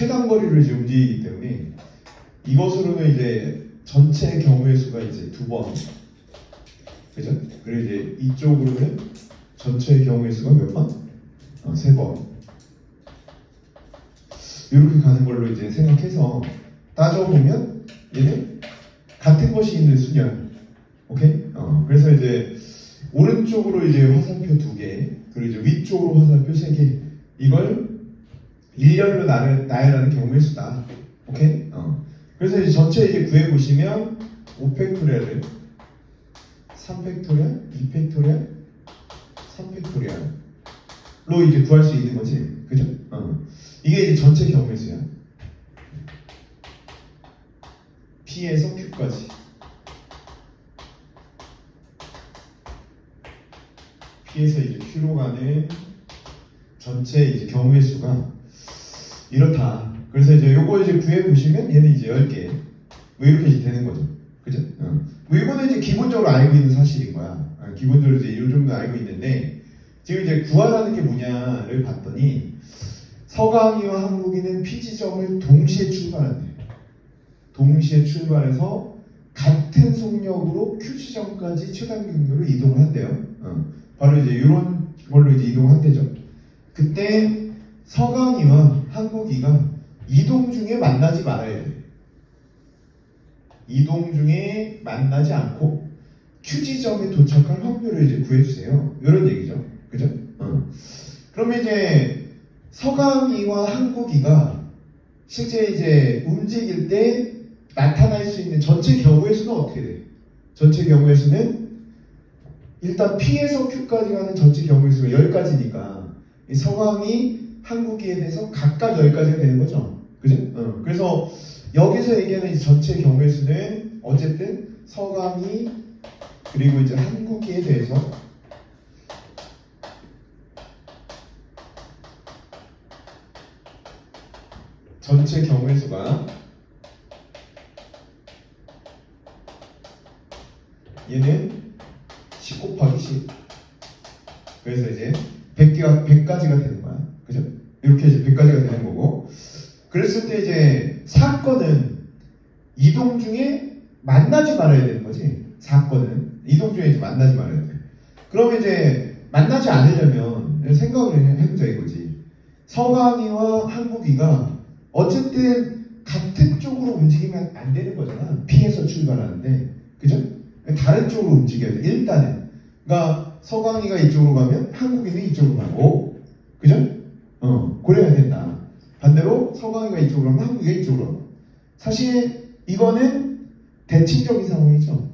최단 거리를 이제 움직이기 때문에 이것으로는 이제 전체 경우의 수가 이제 2번, 그죠? 그리고 이제 이쪽으로는 전체 경우의 수가 몇 번? 3번. 이렇게 가는 걸로 이제 생각해서 따져보면 얘는 같은 것이 있는 수냐. 오케이? 그래서 이제 오른쪽으로 이제 화살표 2개, 그리고 이제 위쪽으로 화살표 3개, 이걸 일렬로 나열하는 경우의 수다. 오케이? 그래서 이제 전체 이제 구해보시면 5팩토리얼을 3팩토리얼, 2팩토리얼, 3팩토리얼로 이제 구할 수 있는 거지. 그죠? 이게 이제 전체 경우의 수야. P에서 Q까지. P에서 이제 Q로 가는 전체 이제 경우의 수가 이렇다. 그래서 이제 요거 이제 구해보시면 얘는 이제 10개. 뭐 이렇게 이제 되는 거죠. 그죠? 뭐 이거는 이제 기본적으로 알고 있는 사실인 거야. 기본적으로 이제 이 정도 알고 있는데, 지금 이제 구하라는 게 뭐냐를 봤더니, 서강이와 한국이는 P 지점을 동시에 출발한대. 동시에 출발해서 같은 속력으로 Q 지점까지 최단 경로로 이동을 한대요. 바로 이제 이런 걸로 이제 이동한대죠. 그때 서강이와 한국이가 이동 중에 만나지 말아야 돼. 이동 중에 만나지 않고 Q 지점에 도착할 확률을 이제 구해주세요. 이런 얘기죠. 그죠? 그러면 이제 서강이와 한국이가 실제 이제 움직일 때 나타날 수 있는 전체 경우의 수는 어떻게 돼? 전체 경우의 수는 일단 P에서 Q까지 가는 전체 경우의 수가 10가지니까 이 서강이 한국이에 대해서 각각 10가지가 되는 거죠. 그죠? 그래서 여기서 얘기하는 전체 경우의 수는 어쨌든 서강이 그리고 이제 한국이에 대해서 전체 경우의 수가 얘는 10 곱하기 10. 그래서 이제 100가지가 되는 거야. 그죠? 이렇게 이제 100가지가 되는 거고. 그랬을 때 이제 사건은 이동 중에 만나지 말아야 되는 거지. 사건은 이동 중에 이제 만나지 말아야 돼. 그러면 이제 만나지 않으려면 생각을 해보자 이거지. 서강이와 한국이가 어쨌든 같은 쪽으로 움직이면 안 되는 거잖아. P에서 출발하는데. 그죠? 다른 쪽으로 움직여야 돼. 일단은. 그러니까 서강이가 이쪽으로 가면 한국이는 이쪽으로 가고. 그죠? 그래야 된다. 반대로 서강이가 이쪽으로 가면 한국이가 이쪽으로 가고. 사실 이거는 대칭적인 상황이죠.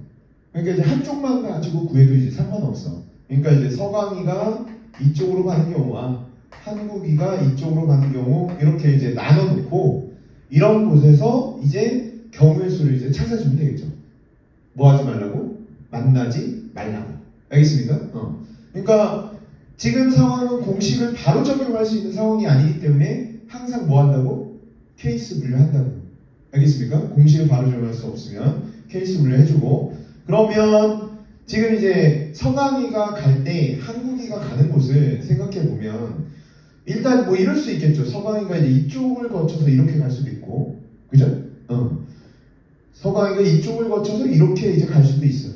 그러니까 이제 한쪽만 가지고 구해도 이제 상관없어. 그러니까 이제 서강이가 이쪽으로 가는 경우와 한국이가 이쪽으로 가는 경우 이렇게 이제 나눠놓고 이런 곳에서 이제 경우의 수를 이제 찾아주면 되겠죠. 뭐 하지 말라고? 만나지 말라고. 알겠습니까? 그러니까 지금 상황은 공식을 바로 적용할 수 있는 상황이 아니기 때문에 항상 뭐 한다고? 케이스 분류한다고. 알겠습니까? 공식을 바로 적용할 수 없으면 케이스 분류해주고. 그러면 지금 이제 서강이가 갈 때 한국이가 가는 곳을 생각해보면 일단 뭐 이럴 수 있겠죠. 서강이가 이제 이쪽을 거쳐서 이렇게 갈 수도 있고. 그죠? 서강이가 이쪽을 거쳐서 이렇게 이제 갈 수도 있어.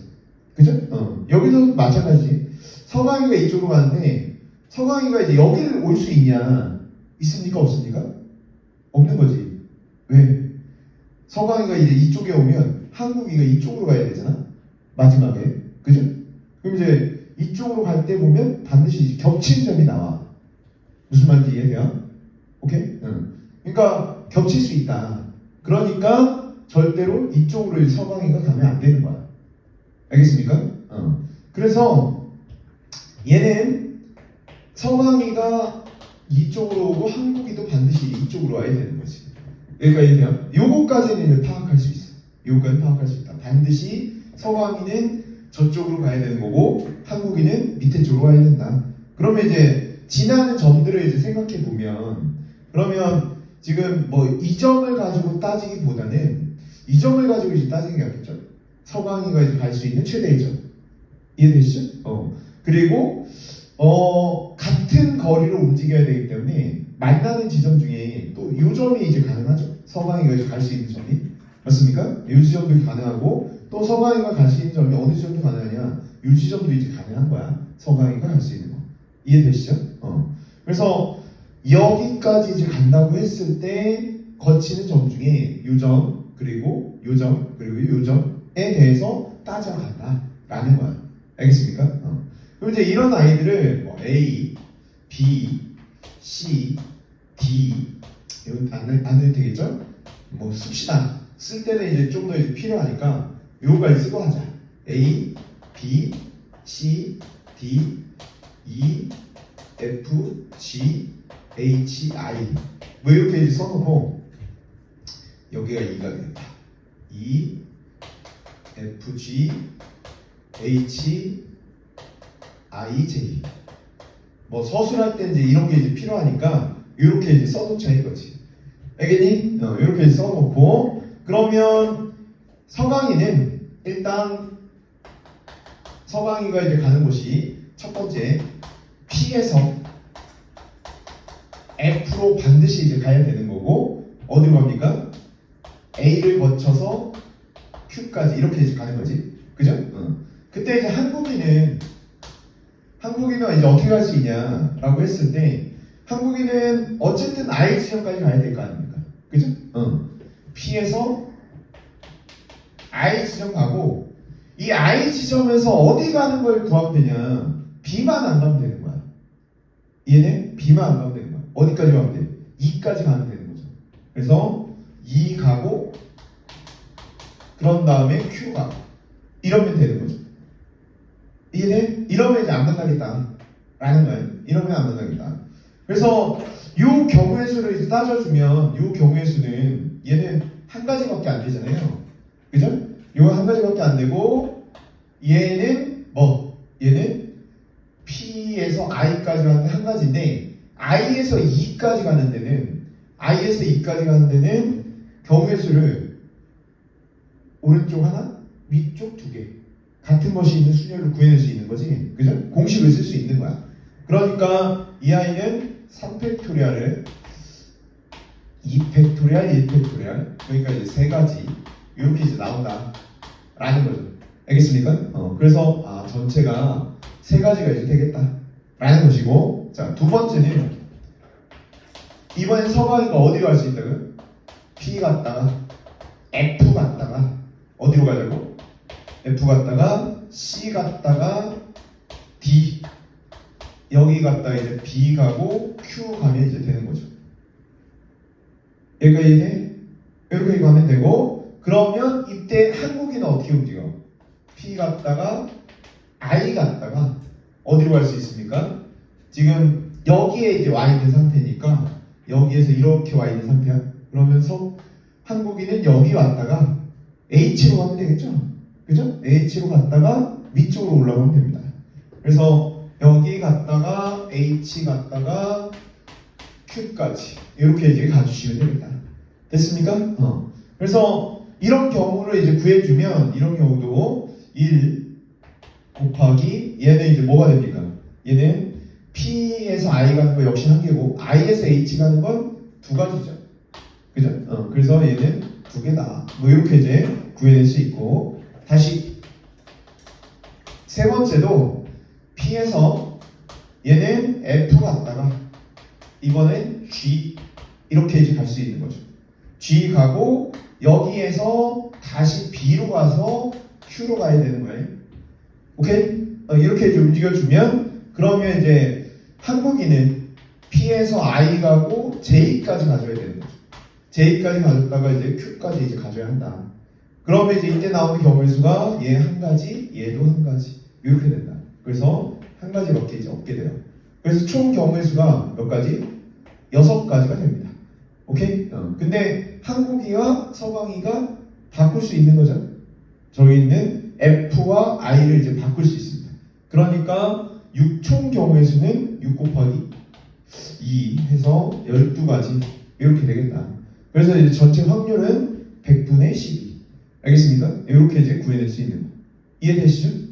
그죠? 여기도 마찬가지. 서강이가 이쪽으로 가는데 서강이가 이제 여기를 올 수 있냐? 있습니까? 없습니까? 없는 거지. 왜? 서강이가 이제 이쪽에 오면 한국이가 이쪽으로 가야 되잖아. 마지막에. 그죠? 그럼 이제 이쪽으로 갈 때 보면 반드시 겹치는 점이 나와. 무슨 말인지 이해돼요? 오케이? 그러니까 겹칠 수 있다. 그러니까 절대로 이쪽으로 서강이가 가면 안 되는 거야. 알겠습니까? 그래서 얘는 서강이가 이쪽으로 오고 한국이도 반드시 이쪽으로 와야 되는 거지. 그러니까 이해돼요? 요거까지는 이제 파악할 수 있어. 요거까지 파악할 수 있다. 반드시 서강이는 저쪽으로 가야 되는 거고 한국이는 밑에 쪽으로 가야 된다. 그러면 이제 지나는 점들을 이제 생각해 보면 그러면 지금 뭐 이 점을 가지고 따지기보다는 이 점을 가지고 이제 따지는 게 낫겠죠. 서강이가 이제 갈 수 있는 최대의 점. 이해되시죠? 그리고 같은 거리로 움직여야 되기 때문에 만나는 지점 중에 또 이 점이 이제 가능하죠. 서강이가 갈 수 있는 점이 맞습니까? 이 지점도 가능하고 또 서강이가 갈 수 있는 점이 어느 지점도 가능하냐? 이 지점도 이제 가능한 거야. 서강이가 갈 수 있는 거 이해되시죠? 그래서 여기까지 이제 간다고 했을 때 거치는 점 중에 이 점 그리고 이 점 그리고 이 점에 대해서 따져간다라는 거야. 알겠습니까? 그럼 이제 이런 아이들을 뭐 A, B, C, D 이건 안 해도 되겠죠? 뭐 씁시다. 쓸 때는 이제 좀 더 필요하니까 요거까지 쓰고 하자. A, B, C, D, E, F, G, H, I 뭐 이렇게 이제 써놓고 여기가 2가 되겠다. E, F, G, H, I, J 뭐 서술할 때 이제 이런 게 이제 필요하니까 이렇게 이제 써놓자 이거지. 알겠니? 이렇게 이제 써놓고 그러면 서강이는 일단 서강이가 이제 가는 곳이 첫 번째 P에서 F로 반드시 이제 가야 되는 거고 어디로 갑니까? A를 거쳐서 Q까지 이렇게 이제 가는 거지. 그죠? 그때 이제 한국인은 이제 어떻게 갈 수 있냐라고 했을 때 한국인은 어쨌든 I 지점까지 가야 될 거 아닙니까? 그죠? P에서 I 지점 가고 이 I 지점에서 어디 가는 걸 구하면 되냐? B만 안 가면 되는 거야. 얘네 B만 안 가면 되는 거야. 어디까지 가면 돼? 2까지 가면 되는 거죠. 그래서 2 가고 그런 다음에 Q 가고 이러면 되는 거죠. 이해돼? 이러면 이제 안 만나겠다 라는 거예요. 이러면 안 만나겠다. 그래서 이 경우의 수를 이제 따져주면 이 경우의 수는 얘는 한 가지밖에 안 되잖아요. 그죠? 이거 한 가지밖에 안 되고 얘는 뭐? 얘는 P에서 I까지 가는 데 한 가지인데 I에서 2까지 가는 데는 경우의 수를 오른쪽 하나, 위쪽 2개 같은 것이 있는 수열을 구해낼 수 있는 거지. 그죠? 공식을 쓸 수 있는 거야. 그러니까 이 아이는 3팩토리얼을 2팩토리얼, 1팩토리얼 그러니까 이제 세 가지 이렇게 이제 나온다 라는 거죠. 알겠습니까? 그래서 전체가 세 가지가 이제 되겠다 라는 것이고 자, 두 번째는 이번엔 서강이가 어디로 갈 수 있다고요? P 갔다가 F 갔다가 어디로 가자고? F 갔다가 C 갔다가 D 여기 갔다가 이제 B 가고 Q 가면 이제 되는 거죠. 그러니까 이제 이렇게 가면 되고 그러면 이때 한국인은 어떻게 움직여? P 갔다가 I 갔다가 어디로 갈 수 있습니까? 지금 여기에 이제 와 있는 상태니까 여기에서 이렇게 와 있는 상태야. 그러면서 한국인은 여기 왔다가 H로 가면 되겠죠? 그죠? H로 갔다가 위쪽으로 올라가면 됩니다. 그래서 여기 갔다가 H 갔다가 Q까지 이렇게 이제 가주시면 됩니다. 됐습니까? 그래서 이런 경우를 이제 구해주면 이런 경우도 1 곱하기 얘는 이제 뭐가 됩니까? 얘는 P에서 I 가는 거 역시 한 개고 I에서 H 가는 건 두 가지죠. 그죠? 그래서 얘는 두 개다. 뭐 이렇게 이제 구해낼 수 있고 다시 세 번째도 P에서 얘는 F 갔다가 이번엔 G 이렇게 이제 갈 수 있는 거죠. G 가고 여기에서 다시 B로 가서 Q로 가야 되는 거예요. 오케이? 이렇게 이제 움직여주면 그러면 이제 한국인은 P에서 I 가고 J까지 가져야 되는 거죠. J까지 가졌다가 이제 Q까지 이제 가져야 한다. 그러면 이제 이때 나오는 경우의 수가 얘 한 가지, 얘도 한 가지 이렇게 된다. 그래서 한 가지밖에 이제 없게 돼요. 그래서 총 경우의 수가 몇 가지? 6가지가 됩니다. 오케이? 근데 한국이와 서강이가 바꿀 수 있는 거죠. 저희는 F와 I를 이제 바꿀 수 있습니다. 그러니까 총 경우의 수는 6 곱하기 2 해서 12가지 이렇게 되겠다. 그래서 이제 전체 확률은 100분의 12. 알겠습니까? 이렇게 이제 구해낼 수 있는 거. 이해되시죠?